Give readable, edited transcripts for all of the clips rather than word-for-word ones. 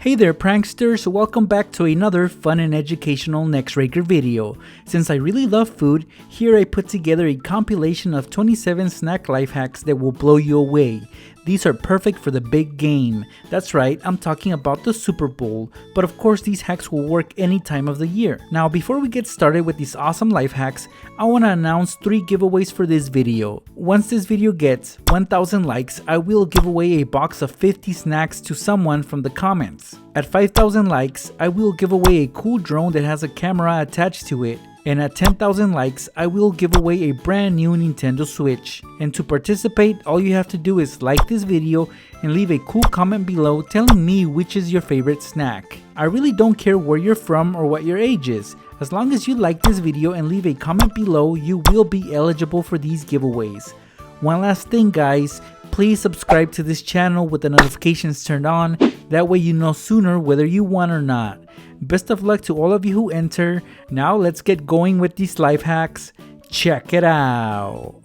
Hey there pranksters, welcome back to another fun and educational Nextraker video. Since I really love food, here I put together a compilation of 27 snack life hacks that will blow you away. These are perfect for the big game. That's right, I'm talking about the Super Bowl, but of course these hacks will work any time of the year. Now before we get started with these awesome life hacks, I want to announce 3 giveaways for this video. Once this video gets 1,000 likes, I will give away a box of 50 snacks to someone from the comments. At 5,000 likes, I will give away a cool drone that has a camera attached to it. And at 10,000 likes, I will give away a brand new Nintendo Switch. And to participate, all you have to do is like this video and leave a cool comment below telling me which is your favorite snack. I really don't care where you're from or what your age is. As long as you like this video and leave a comment below, you will be eligible for these giveaways. One last thing guys, please subscribe to this channel with the notifications turned on. That way you know sooner whether you won or not. Best of luck to all of you who enter. Now let's get going with these life hacks. Check it out.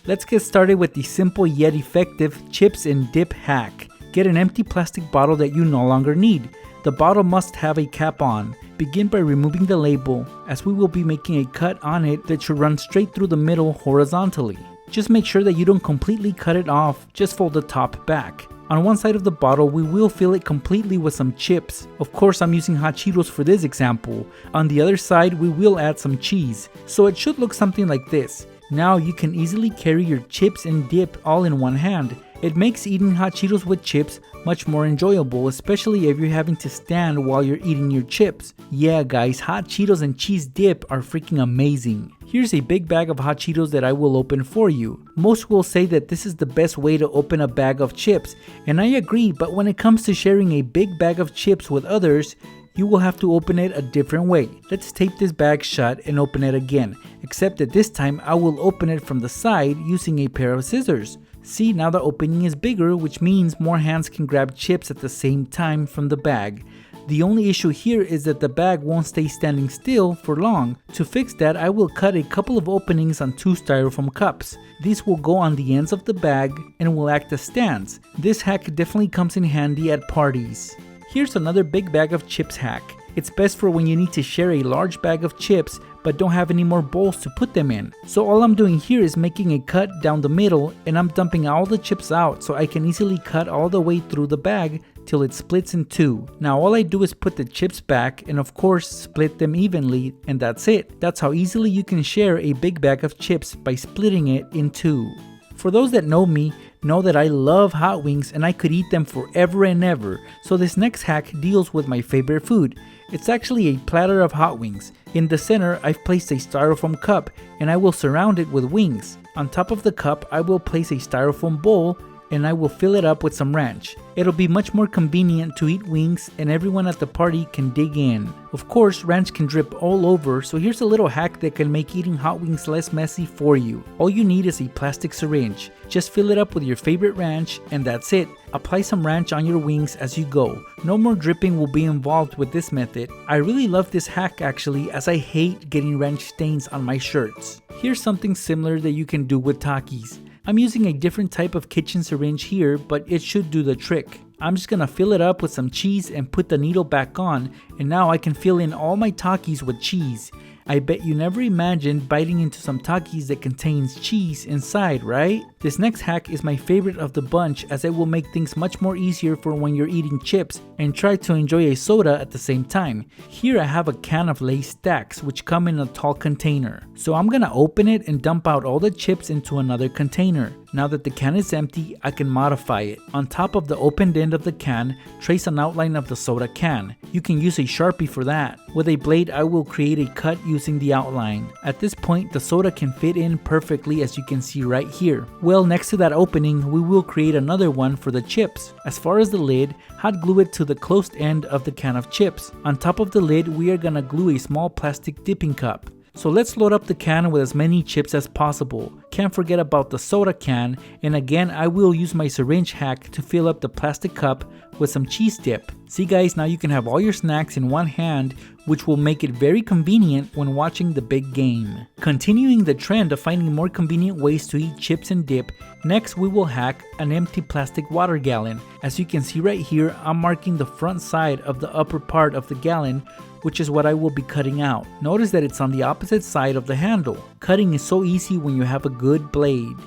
Let's get started with the simple yet effective chips and dip hack. Get an empty plastic bottle that you no longer need. The bottle must have a cap on. Begin by removing the label, as we will be making a cut on it that should run straight through the middle horizontally. Just make sure that you don't completely cut it off, just fold the top back. On one side of the bottle, we will fill it completely with some chips. Of course, I'm using hot Cheetos for this example. On the other side, we will add some cheese. So it should look something like this. Now you can easily carry your chips and dip all in one hand. It makes eating hot Cheetos with chips much more enjoyable, especially if you're having to stand while you're eating your chips. Yeah guys, hot Cheetos and cheese dip are freaking amazing. Here's a big bag of hot Cheetos that I will open for you. Most will say that this is the best way to open a bag of chips, and I agree, but when it comes to sharing a big bag of chips with others, you will have to open it a different way. Let's tape this bag shut and open it again, except that this time I will open it from the side using a pair of scissors. See, now the opening is bigger, which means more hands can grab chips at the same time from the bag. The only issue here is that the bag won't stay standing still for long. To fix that, I will cut a couple of openings on 2 styrofoam cups. These will go on the ends of the bag and will act as stands. This hack definitely comes in handy at parties. Here's another big bag of chips hack. It's best for when you need to share a large bag of chips but don't have any more bowls to put them in. So all I'm doing here is making a cut down the middle, and I'm dumping all the chips out so I can easily cut all the way through the bag till it splits in 2. Now all I do is put the chips back and of course split them evenly, and that's it. That's how easily you can share a big bag of chips, by splitting it in 2. For those that know me, know that I love hot wings and I could eat them forever and ever, so this next hack deals with my favorite food. It's actually a platter of hot wings. In the center, I've placed a styrofoam cup and I will surround it with wings. On top of the cup, I will place a styrofoam bowl and I will fill it up with some ranch. It'll be much more convenient to eat wings and everyone at the party can dig in. Of course, ranch can drip all over, so here's a little hack that can make eating hot wings less messy for you. All you need is a plastic syringe. Just fill it up with your favorite ranch and that's it. Apply some ranch on your wings as you go. No more dripping will be involved with this method. I really love this hack actually, as I hate getting ranch stains on my shirts. Here's something similar that you can do with Takis. I'm using a different type of kitchen syringe here, but it should do the trick. I'm just gonna fill it up with some cheese and put the needle back on, and now I can fill in all my Takis with cheese. I bet you never imagined biting into some Takis that contains cheese inside, right? This next hack is my favorite of the bunch, as it will make things much more easier for when you're eating chips and try to enjoy a soda at the same time. Here I have a can of Lay's Stacks, which come in a tall container. So I'm gonna open it and dump out all the chips into another container. Now that the can is empty, I can modify it. On top of the opened end of the can, trace an outline of the soda can. You can use a Sharpie for that. With a blade, I will create a cut using the outline. At this point, the soda can fit in perfectly, as you can see right here. Well, next to that opening, we will create another one for the chips. As far as the lid, hot glue it to the closed end of the can of chips. On top of the lid, we are gonna glue a small plastic dipping cup. So let's load up the can with as many chips as possible. Can't forget about the soda can, and again I will use my syringe hack to fill up the plastic cup with some cheese dip. See guys, now you can have all your snacks in one hand, which will make it very convenient when watching the big game. Continuing the trend of finding more convenient ways to eat chips and dip, next we will hack an empty plastic water gallon. As you can see right here, I'm marking the front side of the upper part of the gallon, which is what I will be cutting out. Notice that it's on the opposite side of the handle. Cutting is so easy when you have a good blade.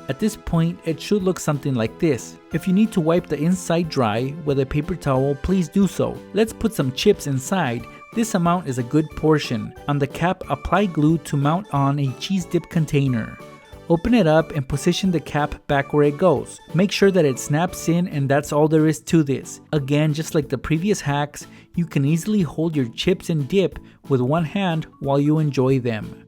At this point, it should look something like this. If you need to wipe the inside dry with a paper towel, please do so. Let's put some chips inside. This amount is a good portion. On the cap, apply glue to mount on a cheese dip container. Open it up and position the cap back where it goes. Make sure that it snaps in, and that's all there is to this. Again, just like the previous hacks, you can easily hold your chips and dip with one hand while you enjoy them.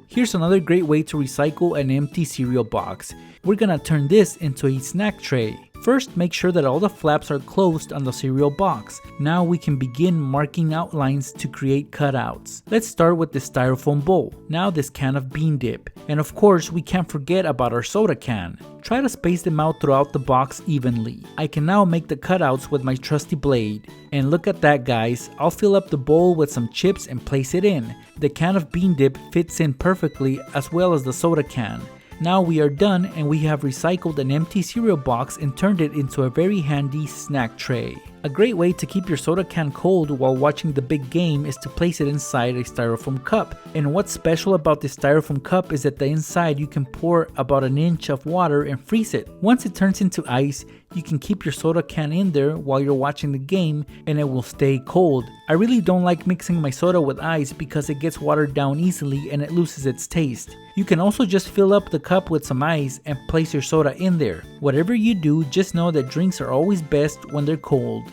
Here's another great way to recycle an empty cereal box. We're gonna turn this into a snack tray. First, make sure that all the flaps are closed on the cereal box. Now we can begin marking outlines to create cutouts. Let's start with the styrofoam bowl. Now this can of bean dip. And of course, we can't forget about our soda can. Try to space them out throughout the box evenly. I can now make the cutouts with my trusty blade. And look at that guys, I'll fill up the bowl with some chips and place it in. The can of bean dip fits in perfectly, as well as the soda can. Now we are done, and we have recycled an empty cereal box and turned it into a very handy snack tray. A great way to keep your soda can cold while watching the big game is to place it inside a styrofoam cup. And what's special about this styrofoam cup is that the inside you can pour about an inch of water and freeze it. Once it turns into ice, you can keep your soda can in there while you're watching the game and it will stay cold. I really don't like mixing my soda with ice because it gets watered down easily and it loses its taste. You can also just fill up the cup with some ice and place your soda in there. Whatever you do, just know that drinks are always best when they're cold.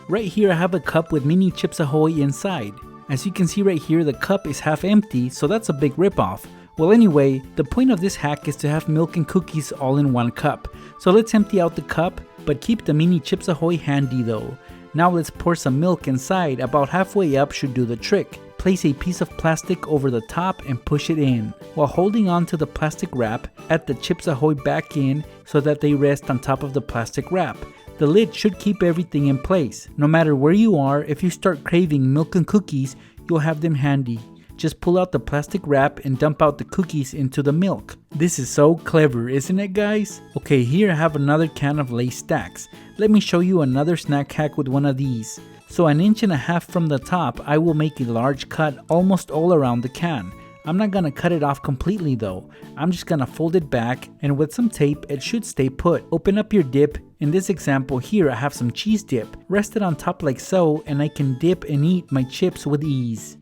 Right here I have a cup with mini Chips Ahoy inside. As you can see right here, the cup is half empty, so that's a big ripoff. Well anyway, the point of this hack is to have milk and cookies all in one cup. So let's empty out the cup, but keep the mini Chips Ahoy handy though. Now let's pour some milk inside. About halfway up should do the trick. Place a piece of plastic over the top and push it in. While holding on to the plastic wrap, add the Chips Ahoy back in so that they rest on top of the plastic wrap. The lid should keep everything in place. No matter where you are, if you start craving milk and cookies, you'll have them handy. Just pull out the plastic wrap and dump out the cookies into the milk. This is so clever, isn't it guys? Okay, here I have another can of Lay's Stacks. Let me show you another snack hack with one of these. So 1.5 inches from the top, I will make a large cut almost all around the can. I'm not gonna cut it off completely though. I'm just gonna fold it back, and with some tape it should stay put. Open up your dip. In this example here I have some cheese dip. Rest it on top like so, and I can dip and eat my chips with ease.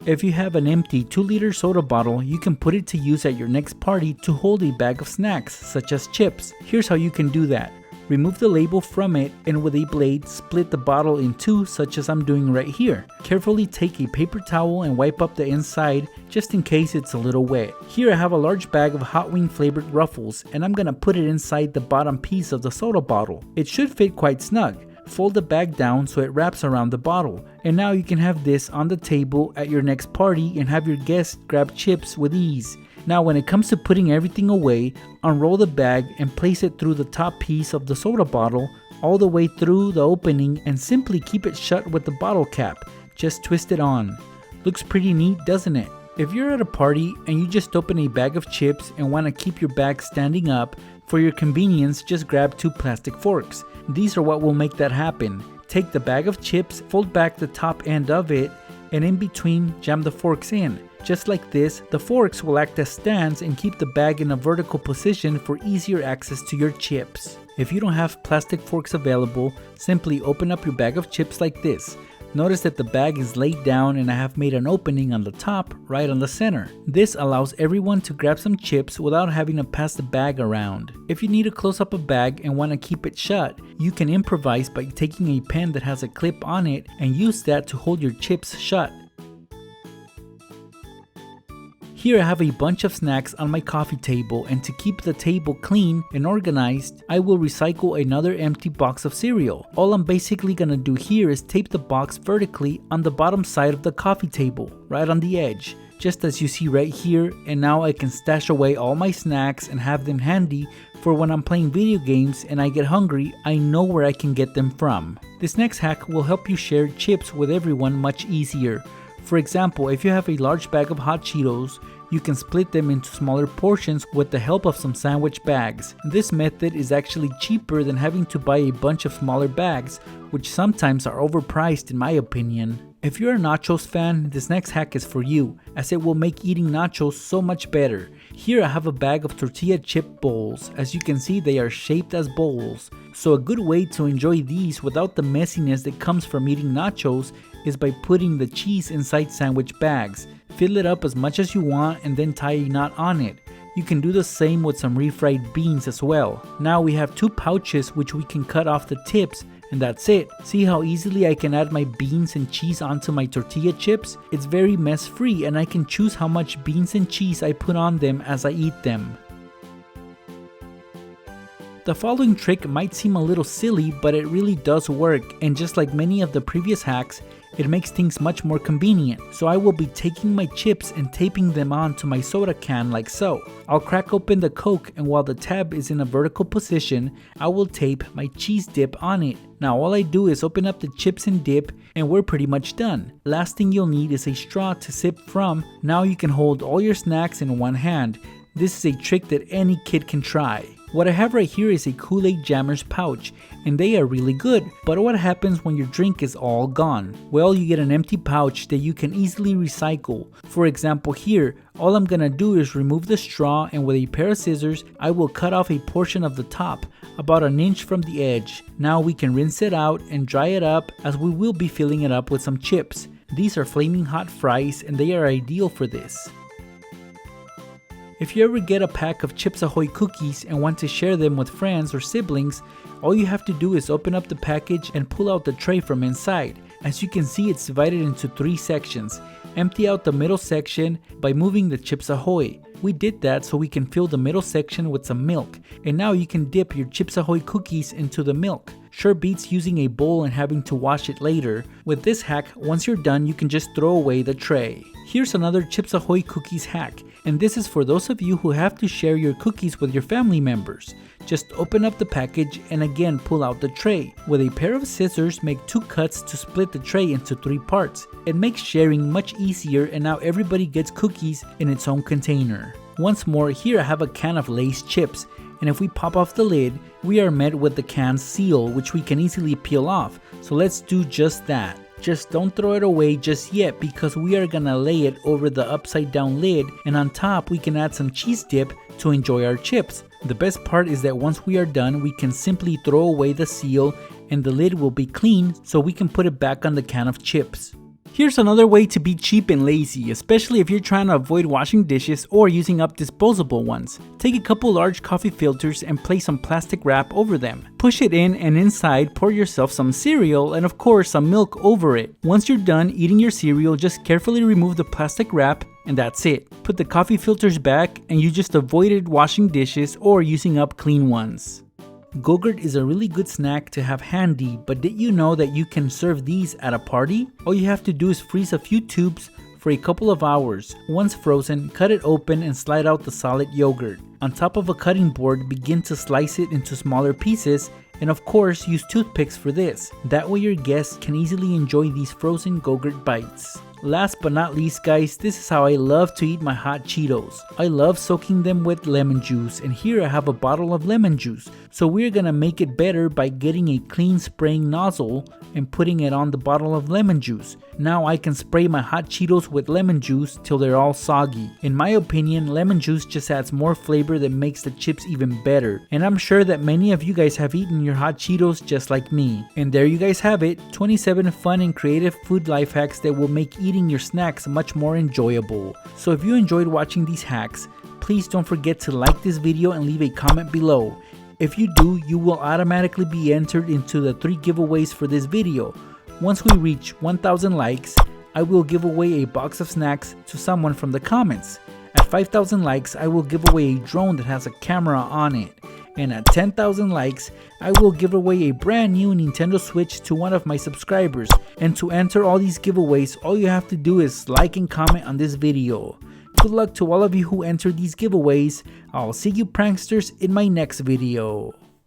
If you have an empty 2-liter soda bottle, you can put it to use at your next party to hold a bag of snacks such as chips. Here's how you can do that. Remove the label from it, and with a blade split the bottle in two, such as I'm doing right here. Carefully take a paper towel and wipe up the inside just in case it's a little wet. Here I have a large bag of Hot Wing flavored Ruffles, and I'm gonna put it inside the bottom piece of the soda bottle. It should fit quite snug. Fold the bag down so it wraps around the bottle, and now you can have this on the table at your next party and have your guests grab chips with ease. Now when it comes to putting everything away, unroll the bag and place it through the top piece of the soda bottle all the way through the opening, and simply keep it shut with the bottle cap. Just twist it on. Looks pretty neat, doesn't it? If you're at a party and you just open a bag of chips and want to keep your bag standing up, for your convenience just grab 2 plastic forks. These are what will make that happen. Take the bag of chips, fold back the top end of it, and in between jam the forks in. Just like this, the forks will act as stands and keep the bag in a vertical position for easier access to your chips. If you don't have plastic forks available, simply open up your bag of chips like this. Notice that the bag is laid down and I have made an opening on the top, right on the center. This allows everyone to grab some chips without having to pass the bag around. If you need to close up a bag and want to keep it shut, you can improvise by taking a pen that has a clip on it and use that to hold your chips shut. Here I have a bunch of snacks on my coffee table, and to keep the table clean and organized, I will recycle another empty box of cereal. All I'm basically gonna do here is tape the box vertically on the bottom side of the coffee table, right on the edge, just as you see right here, and now I can stash away all my snacks and have them handy for when I'm playing video games and I get hungry. I know where I can get them from. This next hack will help you share chips with everyone much easier. For example, if you have a large bag of hot Cheetos, you can split them into smaller portions with the help of some sandwich bags. This method is actually cheaper than having to buy a bunch of smaller bags, which sometimes are overpriced in my opinion. If you're a nachos fan, this next hack is for you, as it will make eating nachos so much better. Here I have a bag of tortilla chip bowls. As you can see, they are shaped as bowls. So a good way to enjoy these without the messiness that comes from eating nachos is by putting the cheese inside sandwich bags. Fill it up as much as you want and then tie a knot on it. You can do the same with some refried beans as well. Now we have 2 pouches which we can cut off the tips, and that's it. See how easily I can add my beans and cheese onto my tortilla chips? It's very mess free, and I can choose how much beans and cheese I put on them as I eat them. The following trick might seem a little silly, but it really does work, and just like many of the previous hacks, it makes things much more convenient. So I will be taking my chips and taping them onto my soda can like so. I'll crack open the Coke, and while the tab is in a vertical position, I will tape my cheese dip on it. Now all I do is open up the chips and dip, and we're pretty much done. Last thing you'll need is a straw to sip from. Now you can hold all your snacks in one hand. This is a trick that any kid can try. What I have right here is a Kool-Aid Jammers pouch, and they are really good. But what happens when your drink is all gone? Well, you get an empty pouch that you can easily recycle. For example here, all I'm gonna do is remove the straw, and with a pair of scissors, I will cut off a portion of the top, about an inch from the edge. Now we can rinse it out and dry it up, as we will be filling it up with some chips. These are flaming hot fries, and they are ideal for this. If you ever get a pack of Chips Ahoy cookies and want to share them with friends or siblings, all you have to do is open up the package and pull out the tray from inside. As you can see, it's divided into 3 sections. Empty out the middle section by moving the Chips Ahoy. We did that so we can fill the middle section with some milk, and now you can dip your Chips Ahoy cookies into the milk. Sure beats using a bowl and having to wash it later. With this hack, once you're done, you can just throw away the tray. Here's another Chips Ahoy cookies hack, and this is for those of you who have to share your cookies with your family members. Just open up the package and again pull out the tray. With a pair of scissors, make 2 cuts to split the tray into 3 parts. It makes sharing much easier, and now everybody gets cookies in its own container. Once more, here I have a can of Lay's chips, and if we pop off the lid, we are met with the can's seal, which we can easily peel off. So let's do just that. Just don't throw it away just yet, because we are gonna lay it over the upside down lid, and on top we can add some cheese dip to enjoy our chips. The best part is that once we are done, we can simply throw away the seal and the lid will be clean, so we can put it back on the can of chips. Here's another way to be cheap and lazy, especially if you're trying to avoid washing dishes or using up disposable ones. Take a couple large coffee filters and place some plastic wrap over them. Push it in, and inside pour yourself some cereal and of course some milk over it. Once you're done eating your cereal, just carefully remove the plastic wrap, and that's it. Put the coffee filters back, and you just avoided washing dishes or using up clean ones. Go-Gurt is a really good snack to have handy, but did you know that you can serve these at a party? All you have to do is freeze a few tubes for a couple of hours. Once frozen, cut it open and slide out the solid yogurt. On top of a cutting board, begin to slice it into smaller pieces, and of course use toothpicks for this. That way your guests can easily enjoy these frozen Go-Gurt bites. Last but not least, guys, this is how I love to eat my hot Cheetos. I love soaking them with lemon juice, and here I have a bottle of lemon juice. So we're gonna make it better by getting a clean spraying nozzle and putting it on the bottle of lemon juice. Now I can spray my hot Cheetos with lemon juice till they're all soggy. In my opinion, lemon juice just adds more flavor that makes the chips even better. And I'm sure that many of you guys have eaten your hot Cheetos just like me. And there you guys have it, 27 fun and creative food life hacks that will make eating your snacks much more enjoyable. So if you enjoyed watching these hacks, please don't forget to like this video and leave a comment below. If you do, you will automatically be entered into the 3 giveaways for this video. Once we reach 1,000 likes, I will give away a box of snacks to someone from the comments. 5,000 likes, I will give away a drone that has a camera on it. And at 10,000 likes, I will give away a brand new Nintendo Switch to one of my subscribers. And to enter all these giveaways, all you have to do is like and comment on this video. Good luck to all of you who entered these giveaways. I'll see you pranksters in my next video.